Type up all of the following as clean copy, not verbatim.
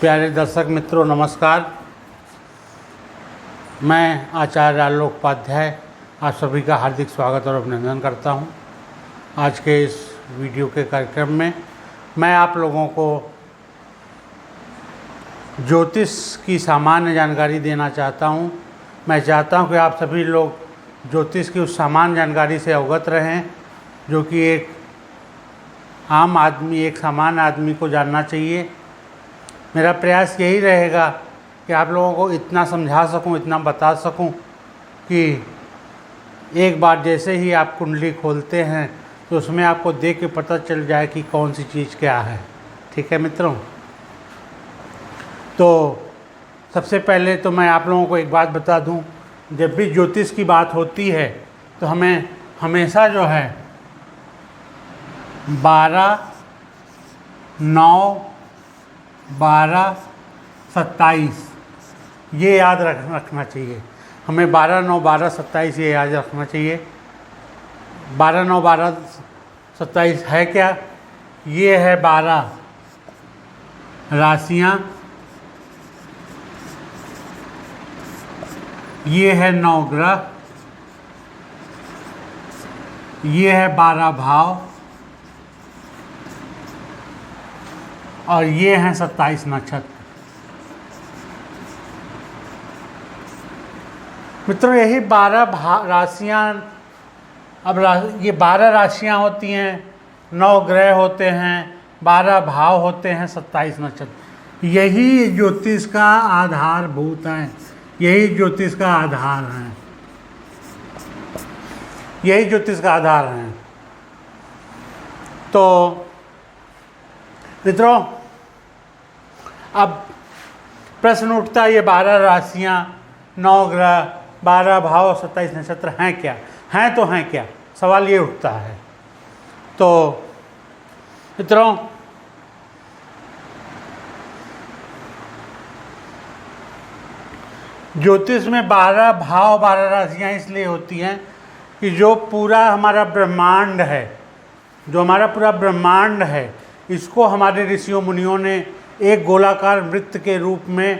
प्यारे दर्शक मित्रों नमस्कार। मैं आचार्य आलोक उपाध्याय आप सभी का हार्दिक स्वागत और अभिनंदन करता हूं। आज के इस वीडियो के कार्यक्रम में मैं आप लोगों को ज्योतिष की सामान्य जानकारी देना चाहता हूं। मैं चाहता हूं कि आप सभी लोग ज्योतिष की उस सामान्य जानकारी से अवगत रहें जो कि एक आम आदमी, एक सामान्य आदमी को जानना चाहिए। मेरा प्रयास यही रहेगा कि आप लोगों को इतना समझा सकूं, इतना बता सकूं कि एक बार जैसे ही आप कुंडली खोलते हैं तो उसमें आपको देख के पता चल जाए कि कौन सी चीज़ क्या है। ठीक है मित्रों, तो सबसे पहले तो मैं आप लोगों को एक बात बता दूं, जब भी ज्योतिष की बात होती है तो हमें हमेशा जो है 12, 9, 12, 27 ये याद रखना चाहिए। हमें 12, 9, 12, 27 ये याद रखना चाहिए। 12, 9, 12, 27 है क्या? ये है 12 राशियाँ, ये है 9 ग्रह, ये है 12 भाव और ये हैं 27 नक्षत्र। मित्रों यही 12 राशियाँ, अब ये 12 राशियाँ होती हैं, 9 ग्रह होते हैं, 12 भाव होते हैं, 27 नक्षत्र। यही ज्योतिष का आधारभूत है, यही ज्योतिष का आधार है, यही ज्योतिष का आधार है। तो मित्रों अब प्रश्न उठता है, ये 12 राशियाँ, 9 ग्रह, 12 भाव, 27 नक्षत्र हैं क्या? हैं तो हैं क्या? सवाल ये उठता है। तो मित्रों ज्योतिष में 12 भाव, 12 राशियाँ इसलिए होती हैं कि जो पूरा हमारा ब्रह्मांड है, जो हमारा पूरा ब्रह्मांड है, इसको हमारे ऋषियों मुनियों ने एक गोलाकार वृत्त के रूप में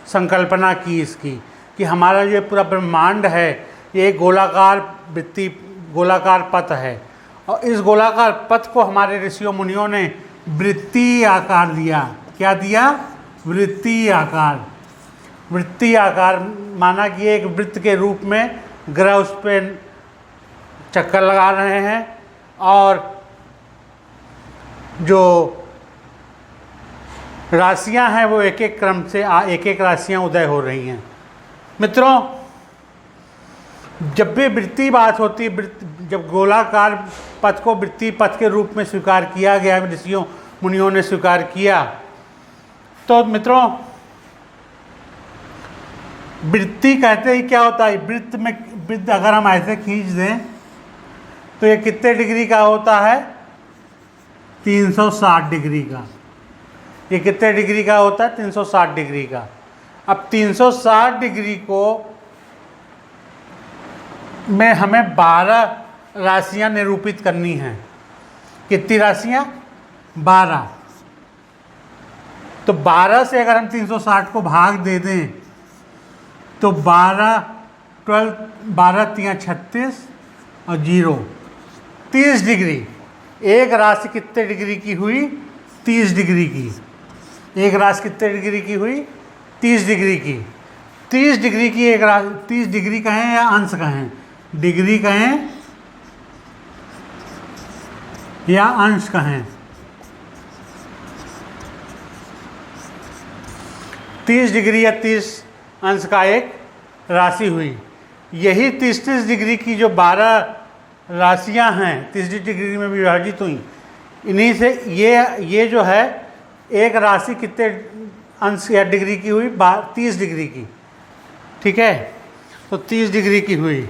संकल्पना की इसकी, कि हमारा ये पूरा ब्रह्मांड है ये एक गोलाकार वृत्ति, गोलाकार पथ है। और इस गोलाकार पथ को हमारे ऋषियों मुनियों ने वृत्तीय आकार दिया। क्या दिया? वृत्तीय आकार। वृत्तीय आकार माना कि एक वृत्त के रूप में ग्रह उस पर चक्कर लगा रहे हैं और जो राशियां हैं वो एक एक क्रम से एक एक राशियां उदय हो रही हैं। मित्रों जब भी वृत्तीय बात होती है, जब गोलाकार पथ को वृत्तीय पथ के रूप में स्वीकार किया गया, ऋषियों मुनियों ने स्वीकार किया, तो मित्रों वृत्ति कहते ही क्या होता है? वृत्त में, वृत्त अगर हम ऐसे खींच दें तो ये कितने डिग्री का होता है? 360 डिग्री का। ये कितने डिग्री का होता है? 360 डिग्री का। अब 360 डिग्री को में हमें 12 राशियां निरूपित करनी हैं। कितनी राशियां? 12। तो 12 से अगर हम 360 को भाग दे दें तो 12 3 36 और 0 30 डिग्री। एक राशि कितने डिग्री की हुई? 30 डिग्री की। एक राशि कितने डिग्री की हुई? 30 डिग्री की। 30 डिग्री की एक राशि, 30 डिग्री कहें या अंश कहें, डिग्री कहें या अंश कहें, 30 डिग्री या 30 अंश का एक राशि हुई। यही 30 डिग्री की जो 12 राशियां हैं 30 डिग्री में विभाजित हुई, इन्हीं से ये जो है एक राशि कितने अंश या डिग्री की हुई? 30 डिग्री की। ठीक है, तो 30 डिग्री की हुई।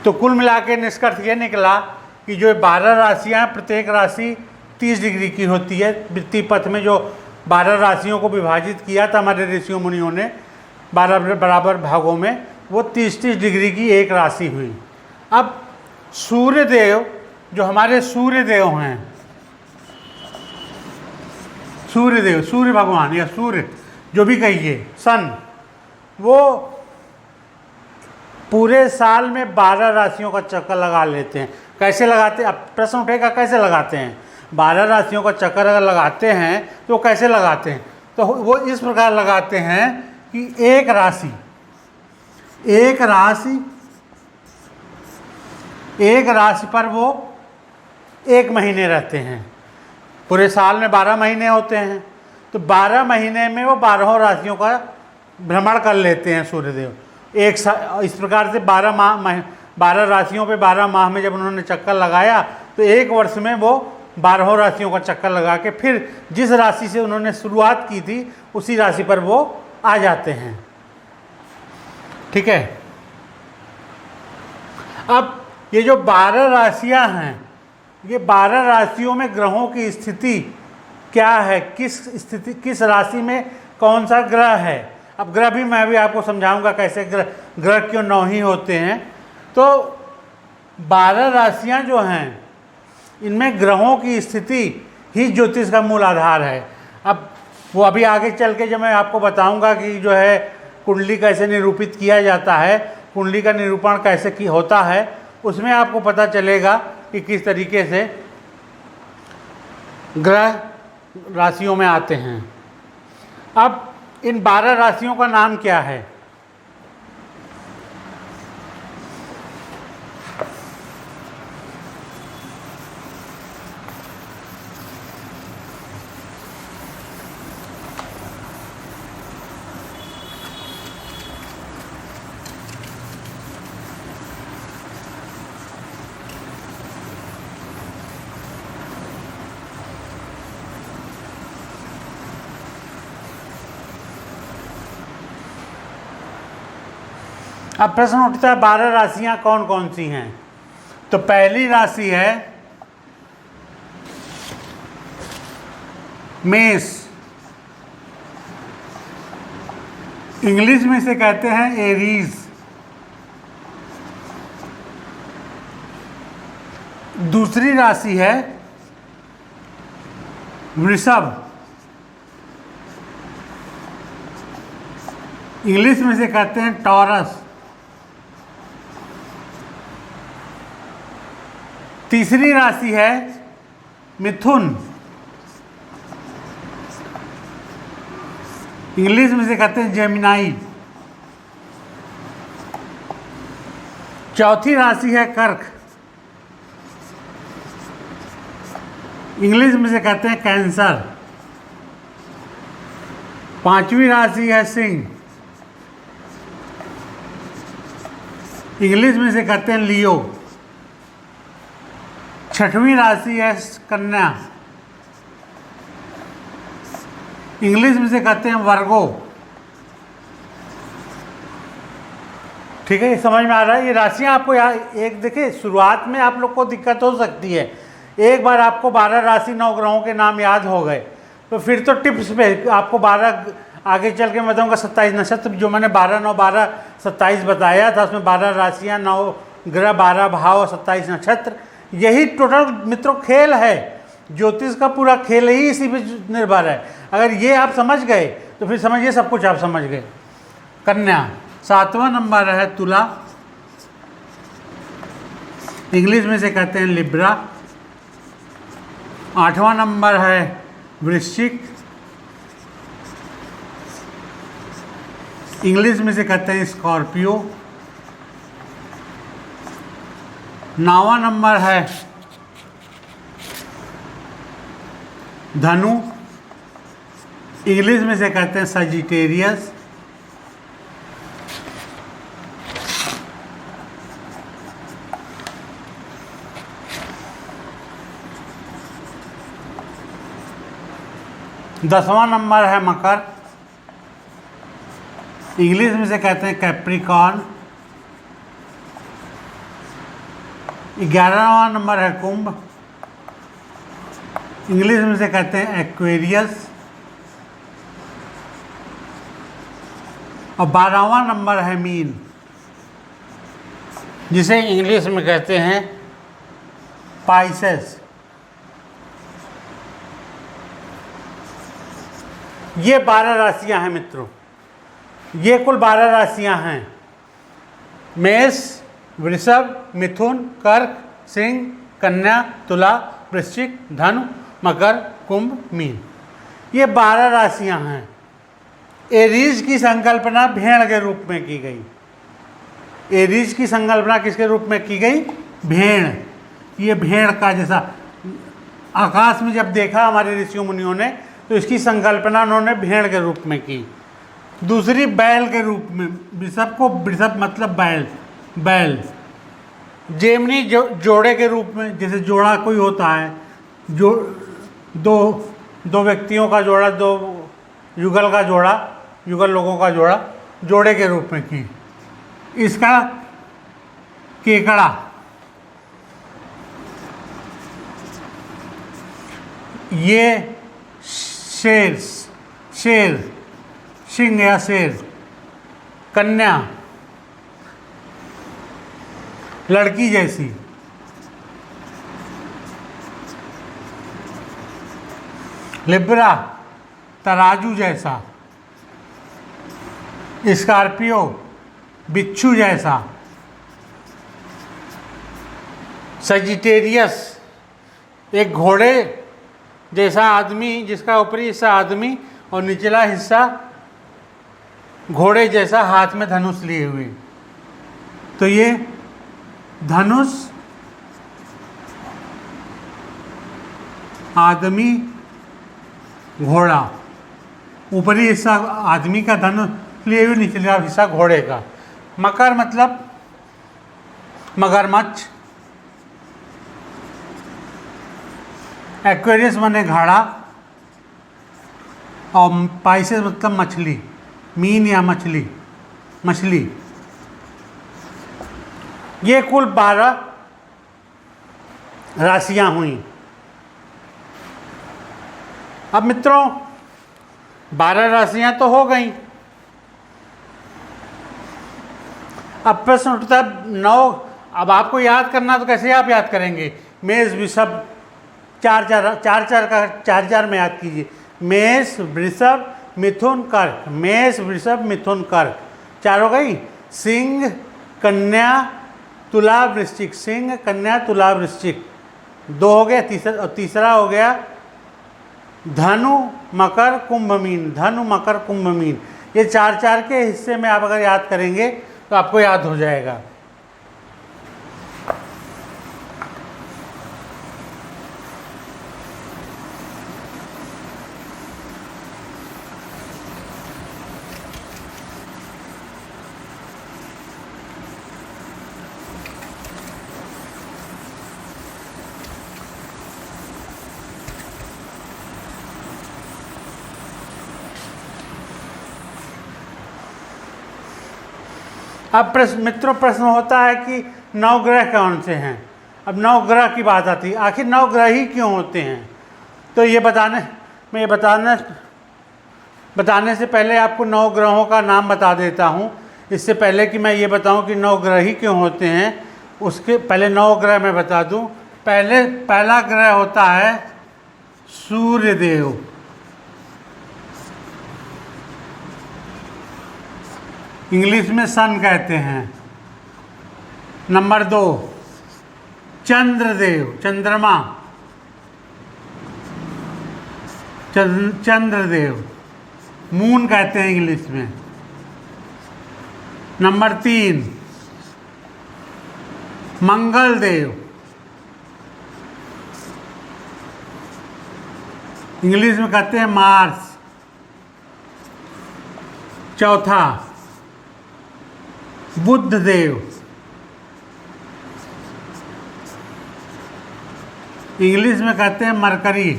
तो कुल मिला के निष्कर्ष ये निकला कि जो 12 राशियां हैं, प्रत्येक राशि 30 डिग्री की होती है। वृत्तीय पथ में जो 12 राशियों को विभाजित किया था हमारे ऋषियों मुनियों ने 12 बराबर भागों में, वो 30-30 डिग्री की एक राशि हुई। अब सूर्यदेव, जो हमारे सूर्यदेव हैं, सूर्य देव, सूर्य भगवान या सूर्य जो भी कहिए, सन, वो पूरे साल में 12 राशियों का चक्कर लगा लेते हैं। कैसे लगाते हैं? अब प्रश्न उठेगा कैसे लगाते हैं? 12 राशियों का चक्कर अगर लगाते हैं तो कैसे लगाते हैं? तो वो इस प्रकार लगाते हैं कि एक राशि पर वो 1 महीने रहते हैं। पूरे साल में 12 महीने होते हैं, तो 12 महीने में वो 12 राशियों का भ्रमण कर लेते हैं सूर्यदेव। इस प्रकार से 12 राशियों पे 12 माह में जब उन्होंने चक्कर लगाया तो 1 वर्ष में वो 12 राशियों का चक्कर लगा के फिर जिस राशि से उन्होंने शुरुआत की थी उसी राशि पर वो आ जाते हैं। ठीक है। अब ये जो 12 राशियां हैं, ये 12 राशियों में ग्रहों की स्थिति क्या है, किस राशि में कौन सा ग्रह है। अब ग्रह भी मैं भी आपको समझाऊंगा कैसे ग्रह क्यों 9 ही होते हैं। तो 12 राशियां जो हैं इनमें ग्रहों की स्थिति ही ज्योतिष का मूल आधार है। अब वो अभी आगे चल के जब मैं आपको बताऊंगा कि जो है कुंडली कैसे निरूपित किया जाता है, कुंडली का निरूपण कैसे होता है, उसमें आपको पता चलेगा कि किस तरीके से ग्रह राशियों में आते हैं। अब इन 12 राशियों का नाम क्या है? अब प्रश्न उठता है 12 राशियां कौन कौन सी हैं? तो पहली राशि है मेष, इंग्लिश में से कहते हैं एरीज। दूसरी राशि है वृषभ, इंग्लिश में से कहते हैं टॉरस। तीसरी राशि है मिथुन, इंग्लिश में से कहते हैं जेमिनाई। चौथी राशि है कर्क, इंग्लिश में से कहते हैं कैंसर। पांचवी राशि है सिंह, इंग्लिश में से कहते हैं लियो। छठवीं राशि है कन्या, इंग्लिश में से कहते हैं वर्गो। ठीक है, ये समझ में आ रहा है। ये राशियां आपको यहाँ एक देखिए, शुरुआत में आप लोग को दिक्कत हो सकती है। एक बार आपको 12 राशि 9 ग्रहों के नाम याद हो गए तो फिर तो टिप्स पे आपको 12 आगे चल के मैं बताऊँगा 27 नक्षत्र जो मैंने 12 9 12 27 बताया था, उसमें 12 राशियाँ 9 ग्रह 12 भाव और 27 नक्षत्र, यही टोटल मित्रों खेल है। ज्योतिष का पूरा खेल ही इसी पे निर्भर है। अगर ये आप समझ गए तो फिर समझिए सब कुछ आप समझ गए। कन्या, 7वां नंबर है तुला, इंग्लिश में से कहते हैं लिब्रा। 8वां नंबर है वृश्चिक, इंग्लिश में से कहते हैं स्कॉर्पियो। 9वां नंबर है धनु, इंग्लिश में से कहते हैं सजिटेरियस। 10वां नंबर है मकर, इंग्लिश में से कहते हैं कैप्रिकॉर्न। 11वां नंबर है कुंभ, इंग्लिश में से कहते हैं एक्वेरियस। और 12वां नंबर है मीन, जिसे इंग्लिश में कहते हैं पाइसेस। ये 12 राशियां हैं मित्रों, ये कुल 12 राशियां हैं। मेष, वृषभ, मिथुन, कर्क, सिंह, कन्या, तुला, वृश्चिक, धनु, मकर, कुंभ, मीन। ये 12 राशियां हैं। एरीज की संकल्पना भेड़ के रूप में की गई। एरीज की संकल्पना किसके रूप में की गई? भेड़। ये भेड़ का जैसा आकाश में जब देखा हमारे ऋषियों मुनियों ने, तो इसकी संकल्पना उन्होंने भेड़ के रूप में की। दूसरी बैल के रूप में, वृषभ को, वृषभ मतलब बैल, बैल। जेमनी जोड़े के रूप में, जैसे जोड़ा कोई होता है, जो दो व्यक्तियों का जोड़ा, दो युगल का जोड़ा, युगल लोगों का जोड़ा, जोड़े के रूप में की। इसका केकड़ा, ये शेर, शेर, सिंह या शेर। कन्या, लड़की जैसी। लिब्रा, तराजू जैसा। स्कॉर्पियो, बिच्छू जैसा। सजिटेरियस, एक घोड़े जैसा आदमी, जिसका ऊपरी हिस्सा आदमी और निचला हिस्सा घोड़े जैसा, हाथ में धनुष लिए हुए। तो ये धनुष, आदमी, घोड़ा, ऊपरी हिस्सा आदमी का धनुष लिए हुए, निचला हिस्सा घोड़े का। मकर मतलब मगरमच्छ। एक्वेरियस माने घड़ा, और पाइसेस मतलब मछली, मीन या मछली, मछली। ये कुल 12 राशियां हुई। अब मित्रों 12 राशियां तो हो गई। अब प्रश्न उठता है 9, अब आपको याद करना, तो कैसे आप याद करेंगे? मेष, वृषभ, चार में याद कीजिए। मेष, वृषभ, मिथुन, कर्क। मेष, वृषभ, मिथुन, कर्क, 4 हो गई। सिंह, कन्या, तुला, वृश्चिक। सिंह, कन्या, तुला, वृश्चिक, 2 हो गया। तीसरा हो गया धनु, मकर, कुंभ, मीन। धनु, मकर, कुंभ, मीन। ये 4 के हिस्से में आप अगर याद करेंगे तो आपको याद हो जाएगा। अब मित्रों प्रश्न होता है कि 9 ग्रह कौन से हैं? अब 9 ग्रह की बात आती है, आखिर 9 ग्रह ही क्यों होते हैं? तो ये बताने से पहले आपको 9 ग्रहों का नाम बता देता हूँ। इससे पहले कि मैं ये बताऊँ कि 9 ग्रह ही क्यों होते हैं, उसके पहले 9 ग्रह मैं बता दूँ। पहला ग्रह होता है सूर्यदेव। इंग्लिश में सन कहते हैं। नंबर 2 चंद्रदेव, चंद्रमा, चंद्रदेव, मून कहते हैं इंग्लिश में। नंबर 3 मंगलदेव, इंग्लिश में कहते हैं मार्स। चौथा बुध देव, इंग्लिश में कहते हैं मरकरी।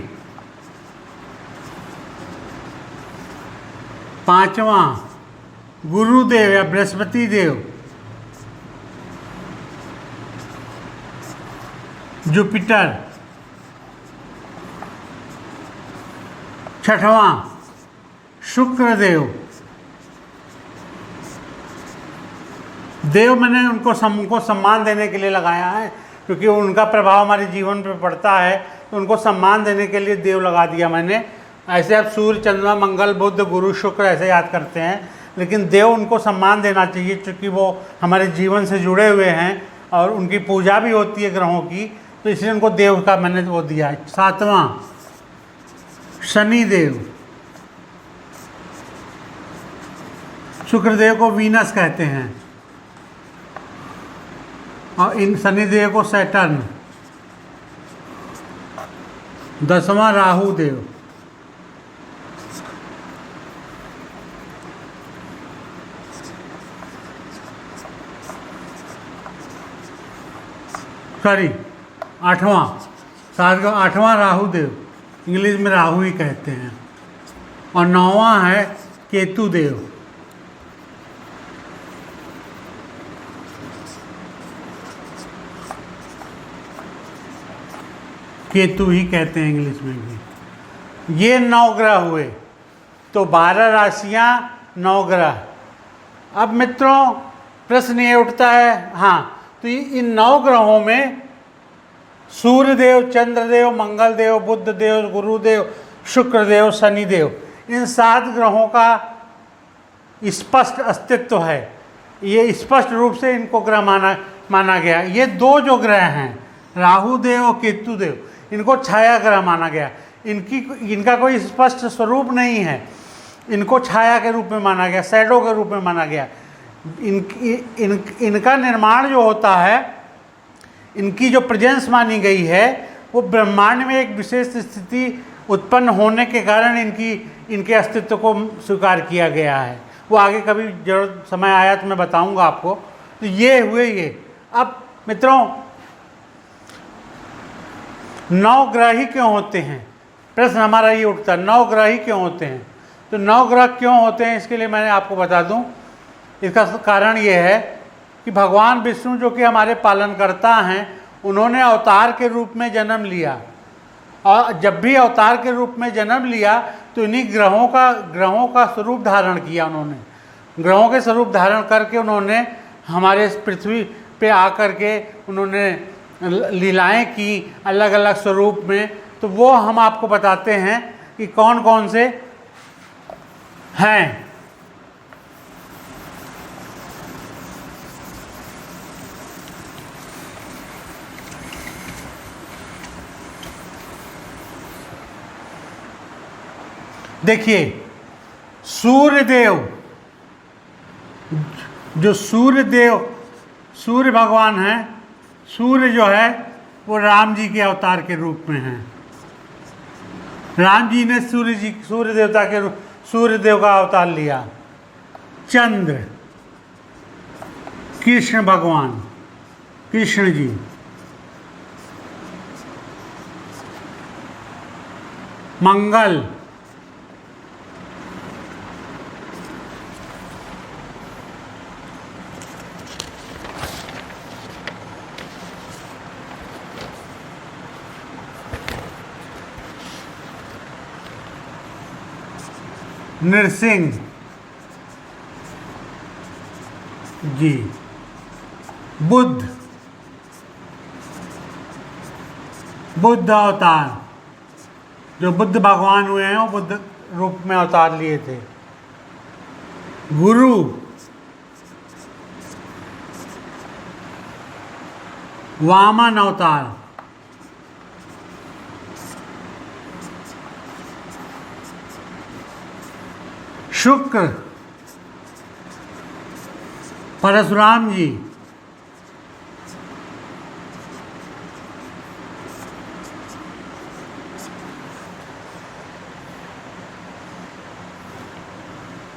5वां गुरुदेव या बृहस्पति देव, जुपिटर। 6वां शुक्रदेव। देव मैंने उनको सम्मान देने के लिए लगाया है, क्योंकि उनका प्रभाव हमारे जीवन पर पड़ता है, तो उनको सम्मान देने के लिए देव लगा दिया मैंने। ऐसे आप सूर्य, चंद्रमा, मंगल, बुध, गुरु, शुक्र ऐसे याद करते हैं, लेकिन देव उनको सम्मान देना चाहिए क्योंकि वो हमारे जीवन से जुड़े हुए हैं और उनकी पूजा भी होती है ग्रहों की, तो इसलिए उनको देव का मैंने वो दिया है। 7वां शनि देव, शुक्रदेव को वीनस कहते हैं और इन शनिदेव को सैटर्न। 10वां राहु देव, सॉरी 8वां, 8वां राहु देव, इंग्लिश में राहु ही कहते हैं, और 9वां है केतु देव। केतु ही कहते हैं इंग्लिश में भी। ये 9 ग्रह हुए, तो 12 राशियां, 9 ग्रह। अब मित्रों प्रश्न ये उठता है, हाँ तो इन 9 ग्रहों में सूर्यदेव, चंद्रदेव, मंगलदेव, बुधदेव, गुरुदेव, शुक्रदेव, शनिदेव, इन 7 ग्रहों का स्पष्ट अस्तित्व है। ये स्पष्ट रूप से इनको ग्रह माना गया। ये 2 जो ग्रह हैं राहु देव और केतु देव, इनको छाया ग्रह माना गया। इनका कोई स्पष्ट स्वरूप नहीं है, इनको छाया के रूप में माना गया, शैडो के रूप में माना गया। इनका निर्माण जो होता है, इनकी जो प्रेजेंस मानी गई है, वो ब्रह्मांड में एक विशेष स्थिति उत्पन्न होने के कारण इनके अस्तित्व को स्वीकार किया गया है। वो आगे कभी जरूरत समय आया तो मैं बताऊंगा आपको। तो ये हुए ये। अब मित्रों 9 ग्रह ही क्यों होते हैं, प्रश्न हमारा ये उठता है, 9 ग्रह ही क्यों होते हैं। तो 9 ग्रह क्यों होते हैं इसके लिए मैंने आपको बता दूं। इसका कारण ये है कि भगवान विष्णु जो कि हमारे पालनकर्ता हैं, उन्होंने अवतार के रूप में जन्म लिया, और जब भी अवतार के रूप में जन्म लिया तो इन्हीं ग्रहों का स्वरूप धारण किया। उन्होंने ग्रहों के स्वरूप धारण करके उन्होंने हमारे पृथ्वी पे आकर के उन्होंने लीलाएं की अलग अलग स्वरूप में। तो वो हम आपको बताते हैं कि कौन कौन से हैं। देखिए सूर्यदेव, जो सूर्य भगवान हैं, सूर्य जो है वो राम जी के अवतार के रूप में हैं। राम जी ने सूर्यदेव का अवतार लिया। चंद्र कृष्ण भगवान, कृष्ण जी। मंगल नृसिंह जी। बुद्ध अवतार, जो बुद्ध भगवान हुए हैं वो बुद्ध रूप में अवतार लिए थे। गुरु वामन अवतार। शुक्र परशुराम जी।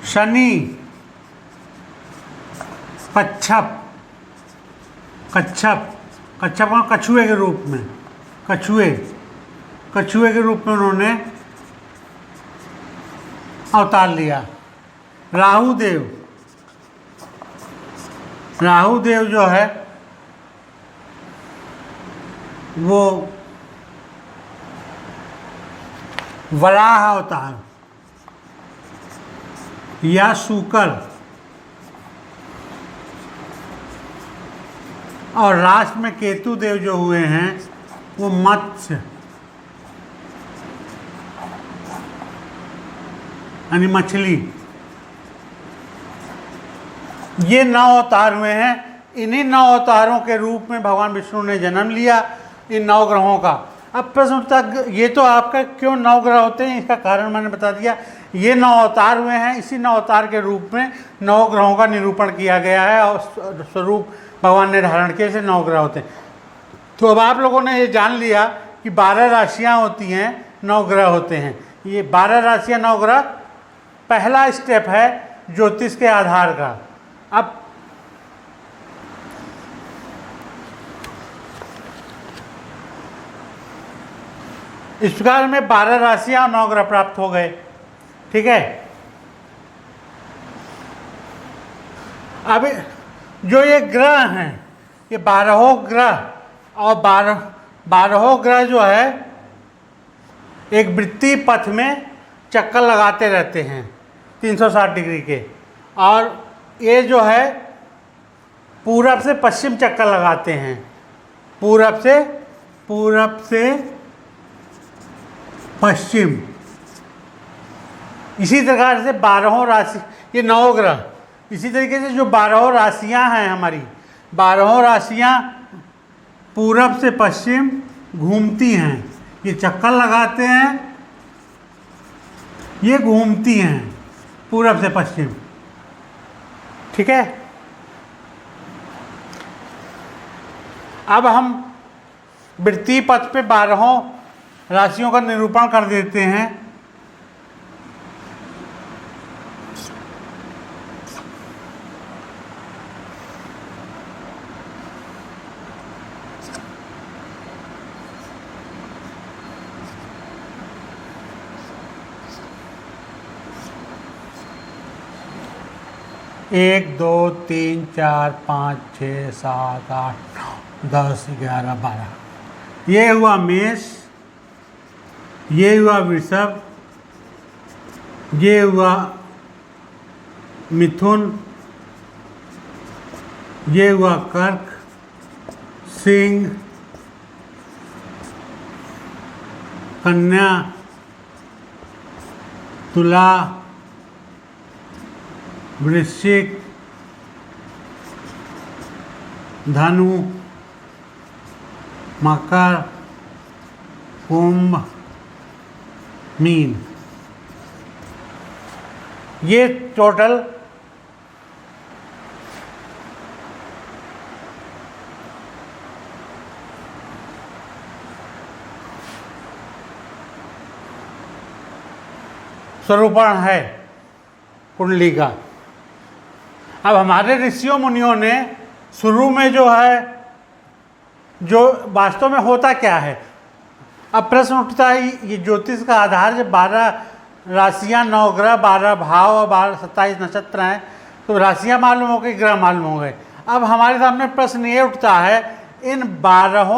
शनि कच्छप कछुए के रूप में, कछुए के रूप में उन्होंने अवतार लिया। राहु देव जो है वो वराह अवतार या सूकर, और राष्ट्र में केतु देव जो हुए हैं वो मत्स्य यानी मछली। ये 9 अवतार हुए हैं। इन्हीं 9 अवतारों के रूप में भगवान विष्णु ने जन्म लिया इन 9 ग्रहों का। अब प्रश्न उठता, ये तो आपका क्यों 9 ग्रह होते हैं, इसका कारण मैंने बता दिया। ये 9 अवतार हुए हैं, इसी 9 अवतार के रूप में 9 ग्रहों का निरूपण किया गया है और स्वरूप भगवान ने धारण किए, से 9 ग्रह होते हैं। तो अब आप लोगों ने ये जान लिया कि 12 राशियां होती हैं, 9 ग्रह होते हैं। ये 12 राशियां, 9 ग्रह पहला स्टेप है ज्योतिष के आधार का। अब इस प्रकार में 12 राशियां और 9 ग्रह प्राप्त हो गए। ठीक है। अब जो ये ग्रह हैं, ये 12 ग्रह और 12 ग्रह जो है एक वृत्तीय पथ में चक्कर लगाते रहते हैं 360 डिग्री के, और ये जो है पूरब से पश्चिम चक्कर लगाते हैं, पूरब से पश्चिम। इसी प्रकार से 12 राशि, ये 9 ग्रह, इसी तरीके से जो 12 राशियां हैं हमारी, 12 राशियां पूरब से पश्चिम घूमती हैं। ये चक्कर लगाते हैं, ये घूमती हैं पूरब से पश्चिम। ठीक है। अब हम वृत्तीय पथ पे 12 राशियों का निरूपण कर देते हैं। एक, 2, 3, 4, 5, 6, 7, 8, 9, 10, 11, 12। ये हुआ मेष, ये हुआ वृषभ, ये हुआ मिथुन, ये हुआ कर्क, सिंह, कन्या, तुला, वृश्चिक, धनु, मकर, कुंभ, मीन। ये टोटल स्वरूपण है कुंडली का। अब हमारे ऋषियों मुनियों ने शुरू में जो है, जो वास्तव में होता क्या है, अब प्रश्न उठता है, ये ज्योतिष का आधार जब 12 राशियां, 9 ग्रह, 12 भाव और 27 नक्षत्र हैं, तो राशियां मालूम हो गई, ग्रह मालूम हो गए। अब हमारे सामने प्रश्न ये उठता है, इन 12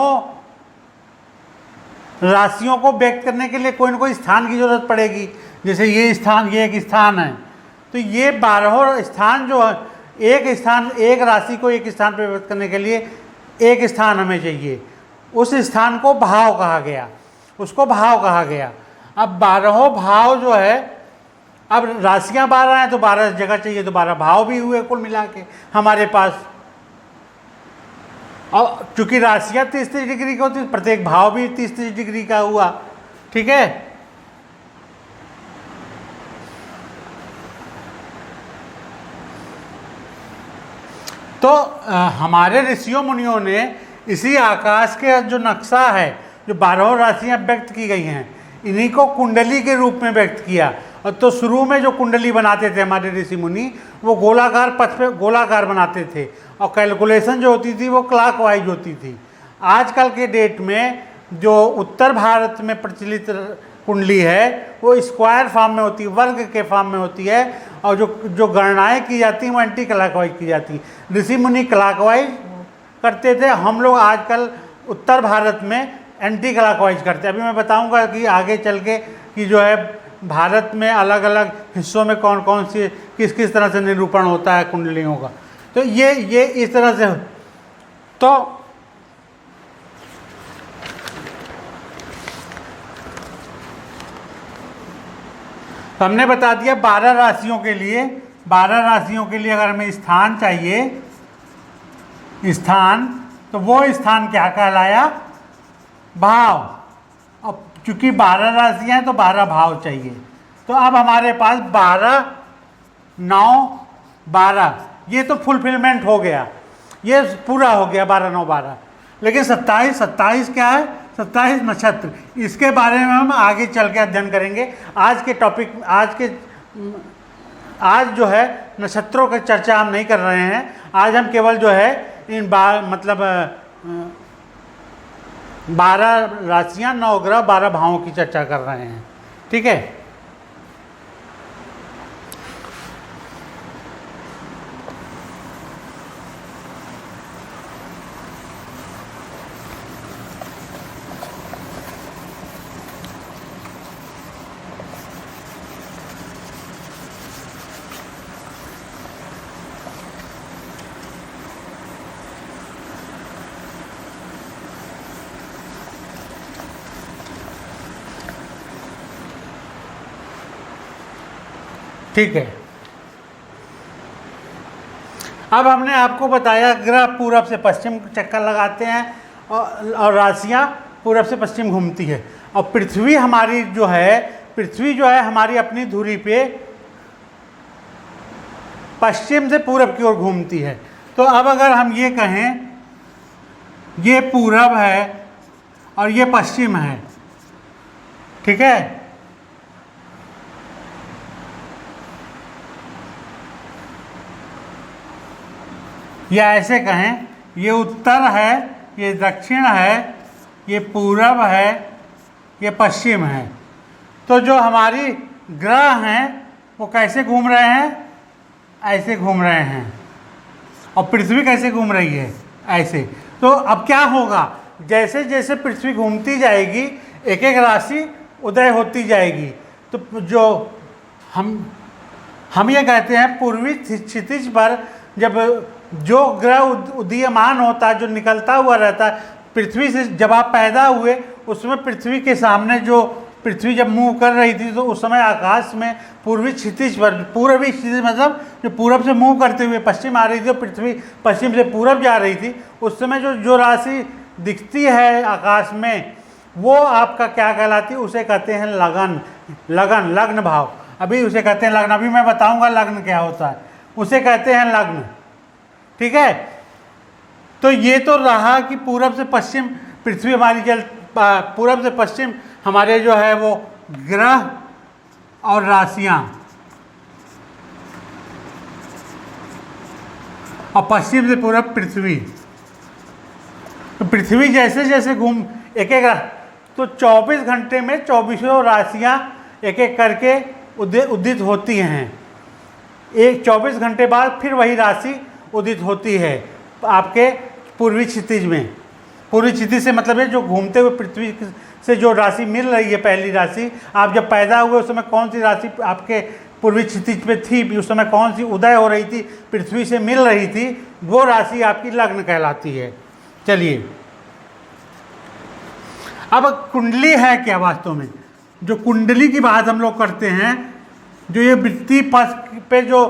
राशियों को व्यक्त करने के लिए कोई न कोई स्थान की जरूरत पड़ेगी। जैसे ये स्थान, ये एक स्थान है, तो ये 12 स्थान जो है, एक स्थान, एक राशि को एक स्थान पर व्यक्त करने के लिए एक स्थान हमें चाहिए। उस स्थान को भाव कहा गया, उसको भाव कहा गया। अब 12 भाव जो है, अब राशियां 12 हैं तो 12 जगह चाहिए, तो 12 भाव भी हुए कुल मिला के हमारे पास। और चूंकि राशियां 30-30 डिग्री की होती, प्रत्येक भाव भी 30-30 डिग्री का हुआ। ठीक है। तो हमारे ऋषियों मुनियों ने इसी आकाश के जो नक्शा है, जो 12 राशियां व्यक्त की गई हैं, इन्हीं को कुंडली के रूप में व्यक्त किया। और तो शुरू में जो कुंडली बनाते थे हमारे ऋषि मुनि, वो गोलाकार पथ पे गोलाकार बनाते थे, और कैलकुलेशन जो होती थी वो क्लॉकवाइज होती थी। आजकल के डेट में जो उत्तर भारत में प्रचलित कुंडली है वो स्क्वायर फॉर्म में होती है, वर्ग के फॉर्म में होती है, और जो गणनाएं की जाती हैं वो एंटी क्लॉकवाइज की जाती हैं। ऋषि मुनि क्लॉकवाइज करते थे, हम लोग आजकल उत्तर भारत में एंटी क्लॉकवाइज करते हैं। अभी मैं बताऊंगा कि आगे चल के कि जो है भारत में अलग अलग हिस्सों में कौन कौन सी किस किस तरह से निरूपण होता है कुंडलियों का। तो ये इस तरह से। तो तो हमने बता दिया 12 राशियों के लिए, 12 राशियों के लिए अगर हमें स्थान चाहिए, स्थान, तो वो स्थान क्या कहलाया? भाव। अब चूंकि 12 राशियां हैं तो 12 भाव चाहिए। तो अब हमारे पास 12, 9, 12, ये तो फुलफिलमेंट हो गया, ये पूरा हो गया 12, 9, 12। लेकिन 27 क्या है? 27 नक्षत्र। इसके बारे में हम आगे चल के अध्ययन करेंगे। आज के टॉपिक, आज जो है नक्षत्रों की चर्चा हम नहीं कर रहे हैं। आज हम केवल जो है इन 12 राशियां, 9 ग्रह, 12 भावों की चर्चा कर रहे हैं। ठीक है। ठीक है। अब हमने आपको बताया ग्रह पूरब से पश्चिम चक्कर लगाते हैं और राशियां पूरब से पश्चिम घूमती है। और पृथ्वी हमारी जो है, पृथ्वी जो है हमारी अपनी धुरी पे पश्चिम से पूरब की ओर घूमती है। तो अब अगर हम ये कहें ये पूरब है और ये पश्चिम है, ठीक है, या ऐसे कहें ये उत्तर है, ये दक्षिण है, ये पूरब है, ये पश्चिम है। तो जो हमारी ग्रह हैं वो कैसे घूम रहे हैं? ऐसे घूम रहे हैं। और पृथ्वी कैसे घूम रही है? ऐसे। तो अब क्या होगा? जैसे जैसे पृथ्वी घूमती जाएगी एक एक राशि उदय होती जाएगी। तो जो हम ये कहते हैं पूर्वी क्षितिज पर जब जो ग्रह उदीयमान होता है, जो निकलता हुआ रहता है पृथ्वी से, जब आप पैदा हुए उसमें पृथ्वी के सामने जो पृथ्वी जब मूव कर रही थी तो उस समय आकाश में पूर्वी क्षितिज पर, पूर्वी क्षितिज मतलब जो पूरब से मूव करते हुए पश्चिम आ रही थी, पृथ्वी पश्चिम से पूरब जा रही थी, उस समय जो राशि दिखती है आकाश में वो आपका क्या कहलाती है? उसे कहते हैं लगन। लगन, लग्न भाव। अभी उसे कहते हैं लग्न। अभी मैं बताऊंगा लग्न क्या होता है। उसे कहते हैं लग्न। ठीक है। तो ये तो रहा कि पूरब से पश्चिम पृथ्वी हमारी पूरब से पश्चिम हमारे जो है वो ग्रह और राशियां, और पश्चिम से पूरब पृथ्वी। तो पृथ्वी जैसे जैसे घूम एक एक, तो 24 घंटे में 24 राशियां एक एक करके उदित होती हैं। एक 24 घंटे बाद फिर वही राशि उदित होती है आपके पूर्वी क्षितिज में। पूर्वी क्षितिज से मतलब है जो घूमते हुए पृथ्वी से जो राशि मिल रही है, पहली राशि, आप जब पैदा हुए उस समय कौन सी राशि आपके पूर्वी क्षितिज पे थी, उस समय कौन सी उदय हो रही थी, पृथ्वी से मिल रही थी, वो राशि आपकी लग्न कहलाती है। चलिए, अब कुंडली है क्या वास्तव में? जो कुंडली की बात हम लोग करते हैं, जो ये वृत्ति पथ पे जो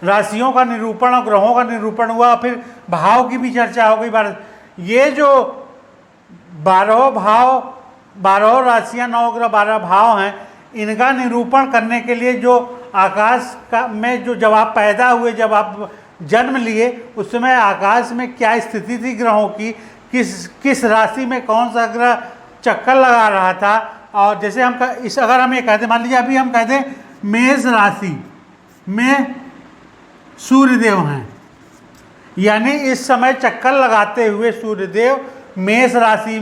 राशियों का निरूपण और ग्रहों का निरूपण हुआ, फिर भाव की भी चर्चा हो गई। ये जो 12 भाव, 12 राशियां, 9 ग्रह, 12 भाव हैं, इनका निरूपण करने के लिए जो आकाश का में जो जब आप पैदा हुए, जब आप जन्म लिए, उस समय आकाश में क्या स्थिति थी ग्रहों की, किस राशि में कौन सा ग्रह चक्कर लगा रहा था। और जैसे हम अगर हम ये कहते, मान लीजिए अभी हम कहते हैं मेष राशि में सूर्यदेव हैं, यानी इस समय चक्कर लगाते हुए सूर्यदेव मेष राशि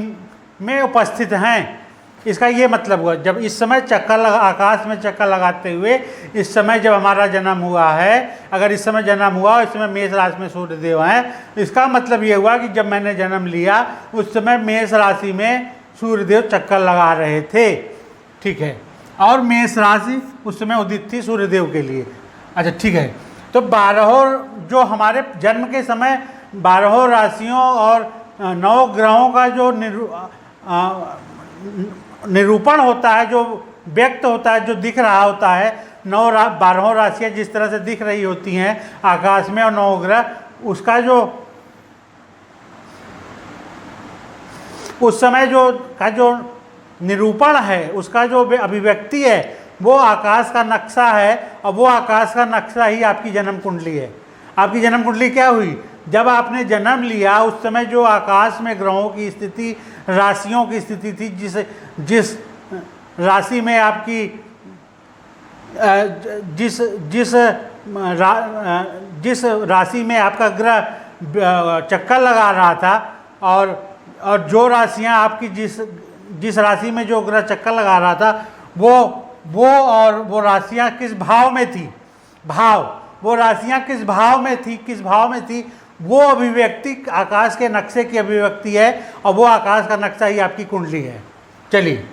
में उपस्थित हैं। इसका ये मतलब हुआ जब इस समय आकाश में चक्कर लगाते हुए, इस समय जब हमारा जन्म हुआ है, अगर इस समय जन्म हुआ, इस समय मेष राशि में सूर्यदेव हैं, इसका मतलब ये हुआ कि जब मैंने जन्म लिया उस समय मेष राशि में सूर्यदेव चक्कर लगा रहे थे। ठीक है। और मेष राशि उस समय उदित थी सूर्यदेव के लिए। अच्छा, ठीक है। तो 12 जो हमारे जन्म के समय 12 राशियों और 9 ग्रहों का जो निरूपण होता है, जो व्यक्त होता है, जो दिख रहा होता है, 12 राशियाँ जिस तरह से दिख रही होती हैं आकाश में और 9 ग्रह, उसका जो उस समय जो निरूपण है, उसका जो अभिव्यक्ति है, वो आकाश का नक्शा है। और वो आकाश का नक्शा ही आपकी जन्म कुंडली है। आपकी जन्म कुंडली क्या हुई? जब आपने जन्म लिया उस समय जो आकाश में ग्रहों की स्थिति, राशियों की स्थिति थी, जिस राशि में आपकी जिस राशि में आपका ग्रह चक्कर लगा रहा था, और जो राशियां आपकी जिस राशि में जो ग्रह चक्कर लगा रहा था, वो राशियां किस भाव में थी, वो राशियां किस भाव में थी, वो अभिव्यक्ति आकाश के नक्शे की अभिव्यक्ति है। और वो आकाश का नक्शा ही आपकी कुंडली है। चलिए,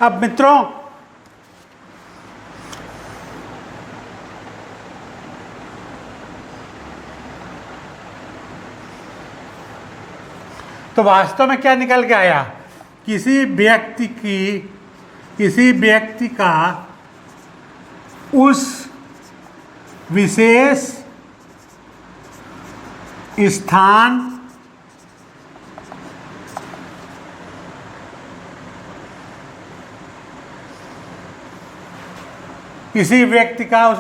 अब मित्रों, तो वास्तव में क्या निकल के आया? किसी व्यक्ति का उस विशेष स्थान किसी व्यक्ति का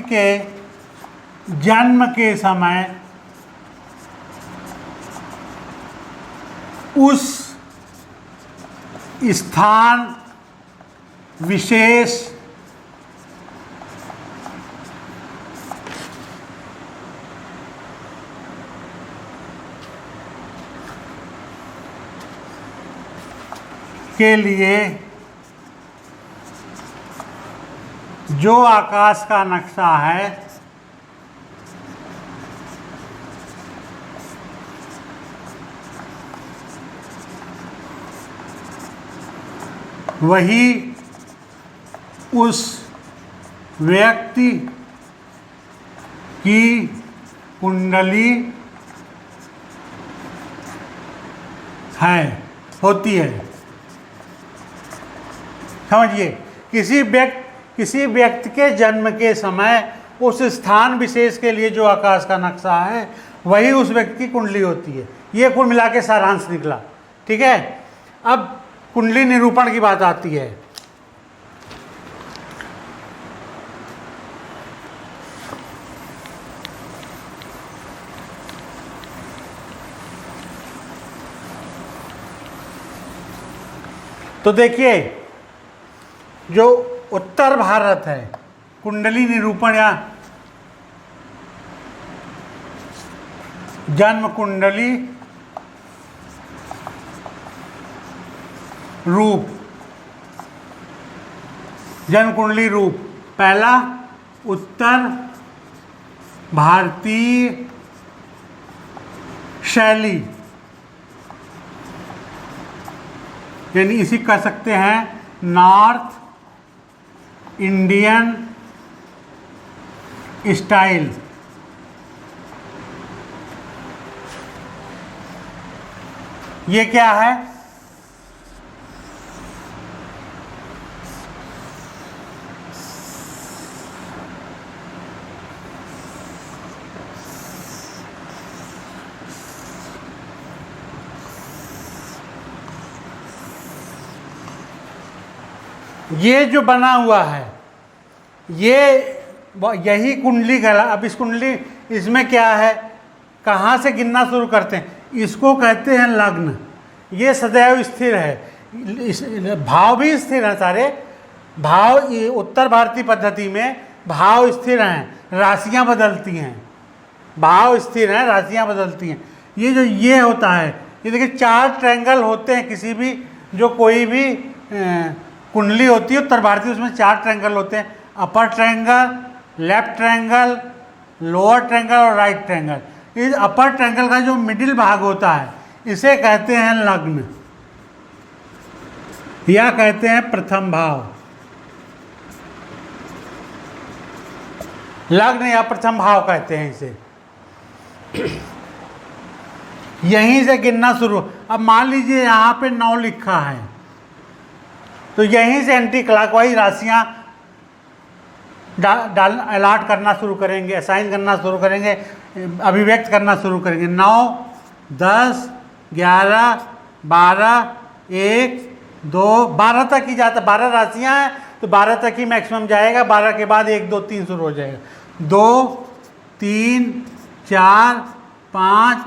के जन्म के समय उस स्थान विशेष के लिए जो आकाश का नक्शा है वही उस व्यक्ति की कुंडली होती है। समझिए, किसी व्यक्ति के जन्म के समय उस स्थान विशेष के लिए जो आकाश का नक्शा है वही उस व्यक्ति की कुंडली होती है। ये कुल मिला के सारांश निकला। ठीक है, अब कुंडली निरूपण की बात आती है। तो देखिए, जो उत्तर भारत है, कुंडली निरूपण या जन्म कुंडली रूप, जन्म कुंडली रूप, पहला उत्तर भारतीय शैली, यानी इसी कह सकते हैं नॉर्थ इंडियन स्टाइल। ये क्या है? ये जो बना हुआ है यही कुंडली कहला। अब इस कुंडली, इसमें क्या है, कहाँ से गिनना शुरू करते हैं? इसको कहते हैं लग्न। ये सदैव स्थिर है। भाव भी स्थिर हैं, सारे भाव उत्तर भारतीय पद्धति में भाव स्थिर हैं, राशियाँ बदलती हैं। भाव स्थिर हैं, राशियाँ बदलती हैं। ये होता है, ये देखिए 4 ट्रायंगल होते हैं किसी भी, जो कोई भी कुंडली होती है उत्तर भारतीय, उसमें 4 ट्रायंगल होते हैं। Upper triangle, left triangle, lower triangle और राइट ट्रायंगल। इस अपर ट्रायंगल का जो मिडिल भाग होता है, इसे कहते हैं लग्न या कहते हैं प्रथम भाव। लग्न या प्रथम भाव कहते हैं इसे। यहीं से गिनना शुरू। अब मान लीजिए यहाँ पे 9 लिखा है, तो यहीं से एंटी क्लॉकवाइज राशियाँ डाल अलॉट करना शुरू करेंगे, असाइन करना शुरू करेंगे, अभिव्यक्त करना शुरू करेंगे। 9, 10, 11, 12, 1, 2, 12 तक ही जाता। 12 राशियाँ हैं तो 12 तक ही मैक्सिमम जाएगा। 12 के बाद 1, 2, 3 शुरू हो जाएगा। 2, 3, 4, 5,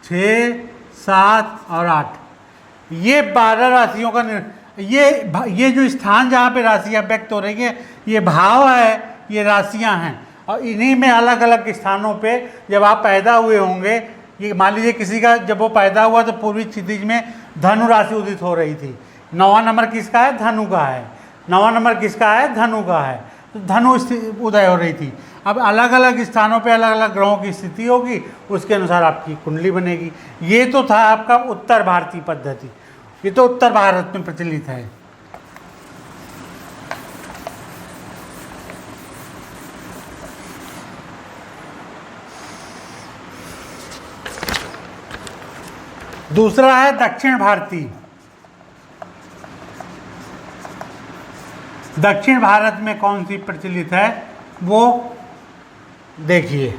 6, 7 और 8, ये 12 राशियों का ये जो स्थान जहाँ पे राशियाँ व्यक्त हो रही हैं, ये भाव है, ये राशियाँ हैं। और इन्हीं में अलग अलग स्थानों पे जब आप पैदा हुए होंगे, ये मान लीजिए किसी का जब वो पैदा हुआ तो पूर्वी क्षितिज में धनु राशि उदित हो रही थी। 9वां नंबर किसका है? धनु का है। 9वां नंबर किसका है? धनु का है। तो धनु उदय हो रही थी। अब अलग अलग स्थानों पे अलग अलग ग्रहों की स्थिति होगी, उसके अनुसार आपकी कुंडली बनेगी। ये तो था आपका उत्तर भारतीय पद्धति, ये तो उत्तर भारत में प्रचलित है। दूसरा है दक्षिण भारतीय। दक्षिण भारत में कौन सी प्रचलित है वो देखिए।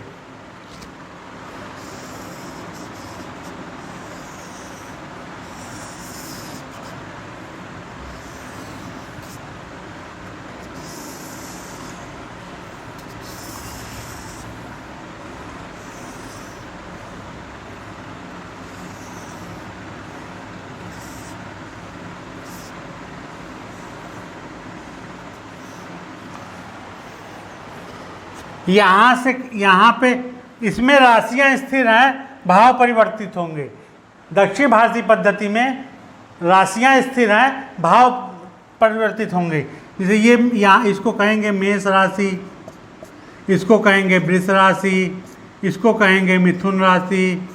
यहाँ से यहाँ पे इसमें राशियाँ स्थिर हैं, भाव परिवर्तित होंगे। दक्षिण भारतीय पद्धति में राशियाँ स्थिर हैं, भाव परिवर्तित होंगे। जैसे ये यहाँ इसको कहेंगे मेष राशि, इसको कहेंगे वृष राशि, इसको कहेंगे मिथुन राशि,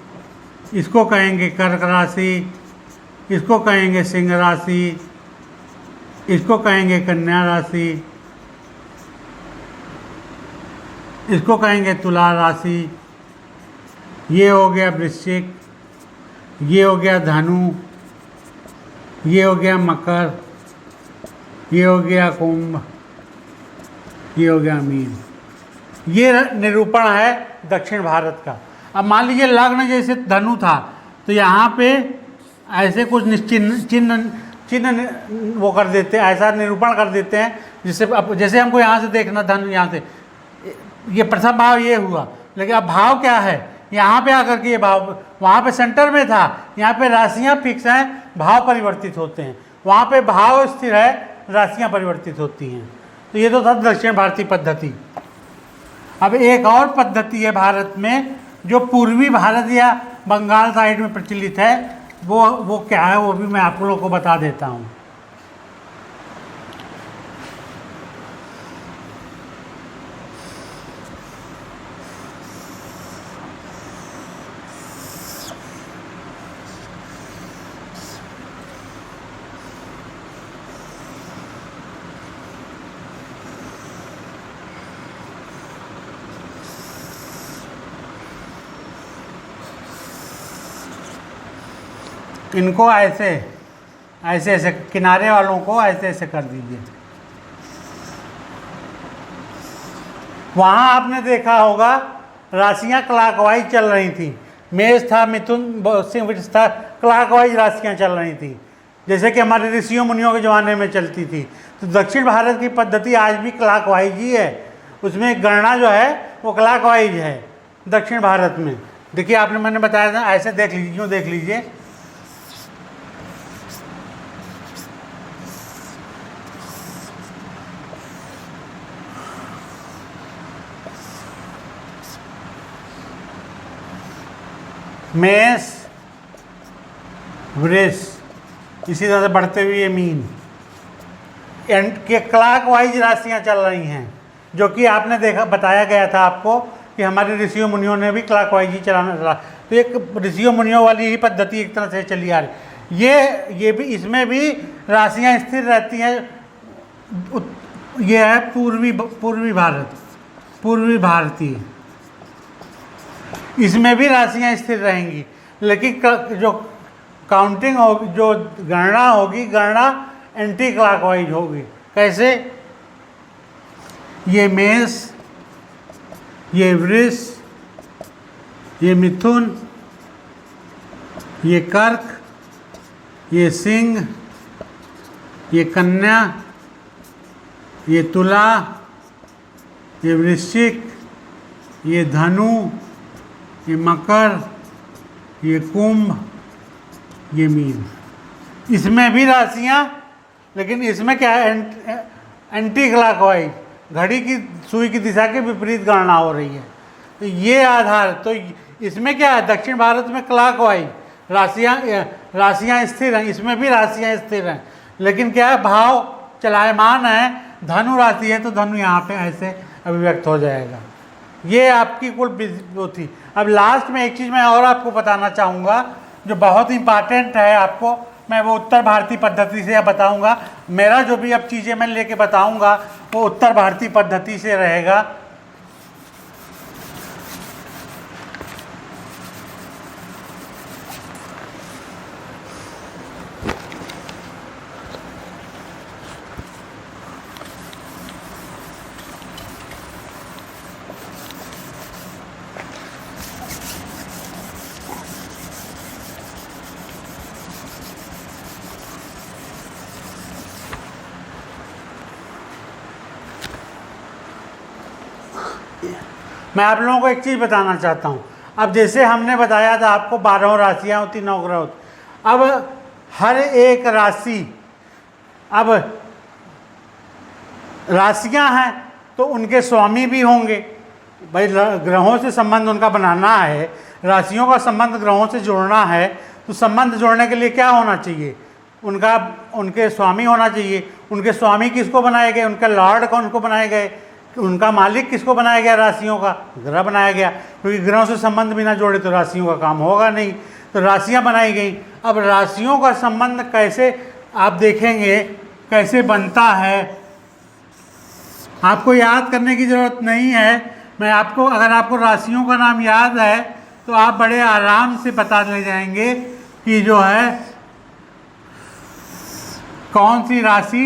इसको कहेंगे कर्क राशि, इसको कहेंगे सिंह राशि, इसको कहेंगे कन्या राशि, इसको कहेंगे तुला राशि, ये हो गया वृश्चिक, ये हो गया धनु, ये हो गया मकर, ये हो गया कुंभ, ये हो गया मीन। ये निरूपण है दक्षिण भारत का। अब मान लीजिए लग्न जैसे धनु था तो यहाँ पे ऐसे कुछ चिन्ह वो कर देते हैं, ऐसा निरूपण कर देते हैं जिससे अब जैसे हमको यहाँ से देखना धनु, यहाँ से ये प्रथम भाव ये हुआ, लेकिन अब भाव क्या है? यहाँ पे आकर के ये भाव, वहाँ पे सेंटर में था, यहाँ पे राशियाँ फिक्स हैं, भाव परिवर्तित होते हैं। वहाँ पे भाव स्थिर है, राशियाँ परिवर्तित होती हैं। तो ये तो था दक्षिण भारतीय पद्धति। अब एक और पद्धति है भारत में जो पूर्वी भारत या बंगाल साइड में प्रचलित है, वो क्या है वो भी मैं आप लोगों को बता देता हूँ। इनको ऐसे ऐसे ऐसे किनारे वालों को ऐसे ऐसे कर दीजिए। वहाँ आपने देखा होगा राशियाँ क्लॉकवाइज चल रही थी। मेष था, मिथुन, सिंह था, क्लॉकवाइज राशियाँ चल रही थी, जैसे कि हमारे ऋषियों मुनियों के ज़माने में चलती थी। तो दक्षिण भारत की पद्धति आज भी क्लॉकवाइज ही है, उसमें गणना जो है वो क्लॉकवाइज है दक्षिण भारत में। देखिए आपने मैंने बताया था, ऐसे देख लीजिए, यूँ देख लीजिए। मेष, वृष, इसी तरह से बढ़ते हुए मीन, एंड के क्लॉकवाइज राशियाँ चल रही हैं, जो कि आपने देखा, बताया गया था आपको कि हमारे ऋषियों मुनियों ने भी क्लॉकवाइज ही तो एक ऋषियों मुनियों वाली ही पद्धति एक तरह से चली आ रही। ये भी, इसमें भी राशियां स्थिर रहती हैं। ये है पूर्वी भारतीय, इसमें भी राशियां स्थिर रहेंगी, लेकिन जो काउंटिंग होगी, जो गणना होगी, गणना एंटी क्लॉकवाइज होगी। कैसे? ये मेष, ये वृष, ये मिथुन, ये कर्क, ये सिंह, ये कन्या, ये तुला, ये वृश्चिक, ये धनु, ये मकर, ये कुंभ, ये मीन। इसमें भी राशियां, लेकिन इसमें क्या है? एंटी क्लॉकवाइज, घड़ी की सुई की दिशा के विपरीत गणना हो रही है। तो ये आधार, तो इसमें क्या है? दक्षिण भारत में क्लॉकवाइज राशियां स्थिर हैं, इसमें भी राशियां स्थिर हैं, लेकिन क्या है? भाव चलायमान है। धनु राशि है तो धनु यहाँ पे ऐसे अभिव्यक्त हो जाएगा। ये आपकी कुल वो थी। अब लास्ट में एक चीज़ मैं और आपको बताना चाहूँगा जो बहुत इंपॉर्टेंट है आपको, मैं वो उत्तर भारतीय पद्धति से बताऊंगा। मेरा जो भी अब चीज़ें मैं लेके बताऊंगा वो उत्तर भारतीय पद्धति से रहेगा। मैं आप लोगों को एक चीज़ बताना चाहता हूँ। अब जैसे हमने बताया था आपको 12 राशियाँ होती, 9 ग्रह होते, अब हर एक राशि, अब राशियाँ हैं तो उनके स्वामी भी होंगे। भाई ग्रहों से संबंध उनका बनाना है, राशियों का संबंध ग्रहों से जोड़ना है, तो संबंध जोड़ने के लिए क्या होना चाहिए? उनके स्वामी होना चाहिए। उनके स्वामी किसको बनाए गए? उनका लॉर्ड कौन को बनाए गए? उनका मालिक किसको बनाया गया? राशियों का ग्रह बनाया गया, क्योंकि ग्रहों से संबंध बिना जोड़े तो राशियों का काम होगा नहीं। तो राशियां बनाई गई। अब राशियों का संबंध कैसे आप देखेंगे कैसे बनता है, आपको याद करने की ज़रूरत नहीं है। मैं आपको, अगर आपको राशियों का नाम याद है तो आप बड़े आराम से बता ले जाएंगे कि जो है कौन सी राशि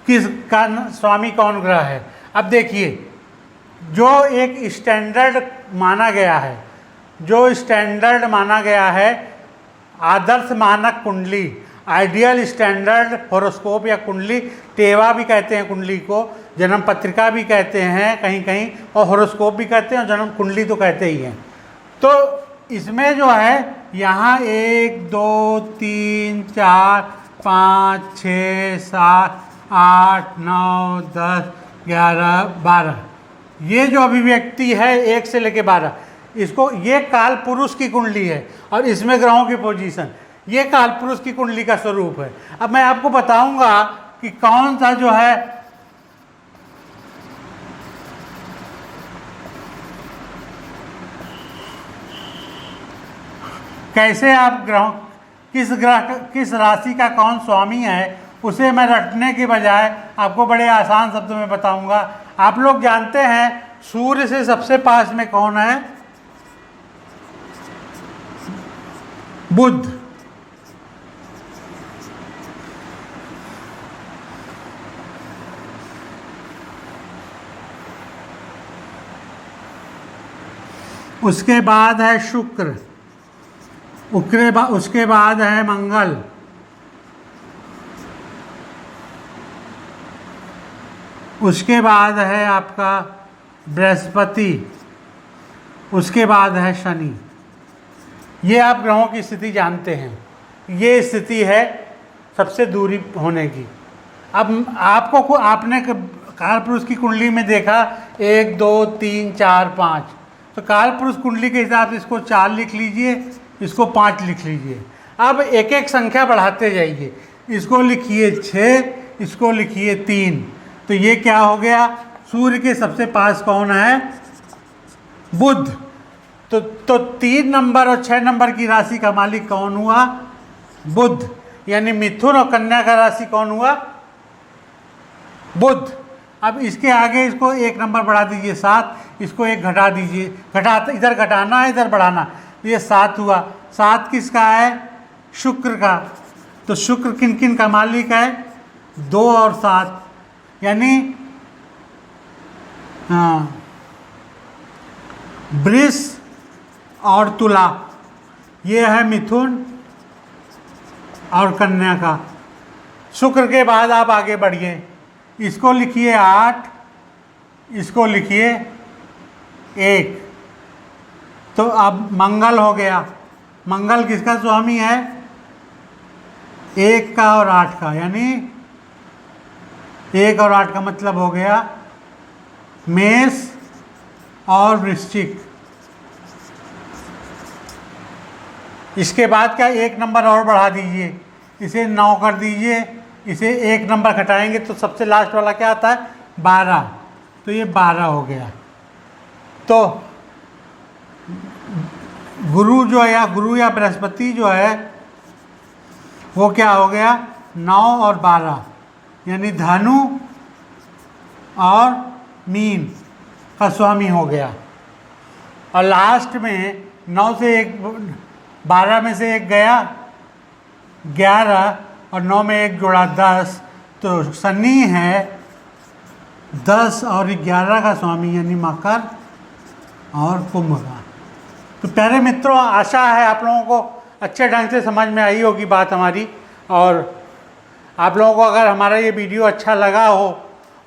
किस का स्वामी कौन ग्रह है। अब देखिए, जो एक स्टैंडर्ड माना गया है, आदर्श मानक कुंडली, आइडियल स्टैंडर्ड होरोस्कोप या कुंडली, टेवा भी कहते हैं कुंडली को, जन्म पत्रिका भी कहते हैं कहीं कहीं, और होरोस्कोप भी कहते हैं, और जन्म कुंडली तो कहते ही हैं। तो इसमें जो है यहाँ 1 2 3 4 5 6 7 8 9 10 11 12, ये जो अभिव्यक्ति है 1 से लेकर 12, इसको, ये काल पुरुष की कुंडली है और इसमें ग्रहों की पोजीशन, ये काल पुरुष की कुंडली का स्वरूप है। अब मैं आपको बताऊंगा कि कौन सा जो है कैसे आप ग्रहों, किस राशि का कौन स्वामी है, उसे मैं रटने के बजाय आपको बड़े आसान शब्दों में बताऊंगा। आप लोग जानते हैं सूर्य से सबसे पास में कौन है? बुध। उसके बाद है शुक्र, उसके बाद है मंगल, उसके बाद है आपका बृहस्पति, उसके बाद है शनि। ये आप ग्रहों की स्थिति जानते हैं। ये स्थिति है सबसे दूरी होने की। अब आपको आपने कालपुरुष की कुंडली में देखा 1 2 3 4 5, तो कालपुरुष कुंडली के हिसाब से इसको 4 लिख लीजिए, इसको 5 लिख लीजिए। अब एक एक संख्या बढ़ाते जाइए, इसको लिखिए 6, इसको लिखिए 3। तो ये क्या हो गया? सूर्य के सबसे पास कौन है? बुध। तो 3 नंबर और 6 नंबर की राशि का मालिक कौन हुआ? बुध। यानी मिथुन और कन्या का राशि कौन हुआ? बुध। अब इसके आगे इसको 1 नंबर बढ़ा दीजिए 7, इसको 1 घटा दीजिए, इधर घटाना है इधर बढ़ाना, ये 7 हुआ। 7 किसका है? शुक्र का। तो शुक्र किन किन का मालिक है? 2 और 7, यानी वृष और तुला, ये है मिथुन और कन्या का। शुक्र के बाद आप आगे बढ़िए, इसको लिखिए 8, इसको लिखिए 1। तो अब मंगल हो गया। मंगल किसका स्वामी है? 1 का और 8 का, यानी 1 और 8 का मतलब हो गया मेष और वृश्चिक। इसके बाद क्या 1 नंबर और बढ़ा दीजिए, इसे 9 कर दीजिए, इसे 1 नंबर घटाएंगे तो सबसे लास्ट वाला क्या आता है? 12। तो ये 12 हो गया। तो गुरु या बृहस्पति जो है वो क्या हो गया? 9 और 12, यानी धनु और मीन का स्वामी हो गया। और लास्ट में 9 से 1, 12 में से 1 गया 11 और 9 में 1 जोड़ा 10, तो शनि है 10 और 11 का स्वामी, यानी मकर और कुंभ का। तो प्यारे मित्रों, आशा है आप लोगों को अच्छे ढंग से समझ में आई होगी बात हमारी, और आप लोगों को अगर हमारा ये वीडियो अच्छा लगा हो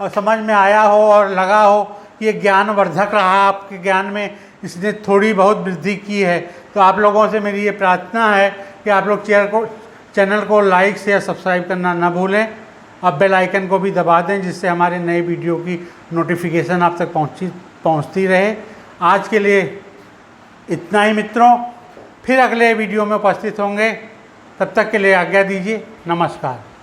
और समझ में आया हो और लगा हो कि ये ज्ञानवर्धक रहा, आपके ज्ञान में इसने थोड़ी बहुत वृद्धि की है, तो आप लोगों से मेरी ये प्रार्थना है कि आप लोग चैनल को लाइक शेयर सब्सक्राइब करना ना भूलें, और बेल आइकन को भी दबा दें, जिससे हमारे नए वीडियो की नोटिफिकेशन आप तक पहुंचती रहे। आज के लिए इतना ही मित्रों, फिर अगले वीडियो में उपस्थित होंगे, तब तक के लिए आज्ञा दीजिए। नमस्कार।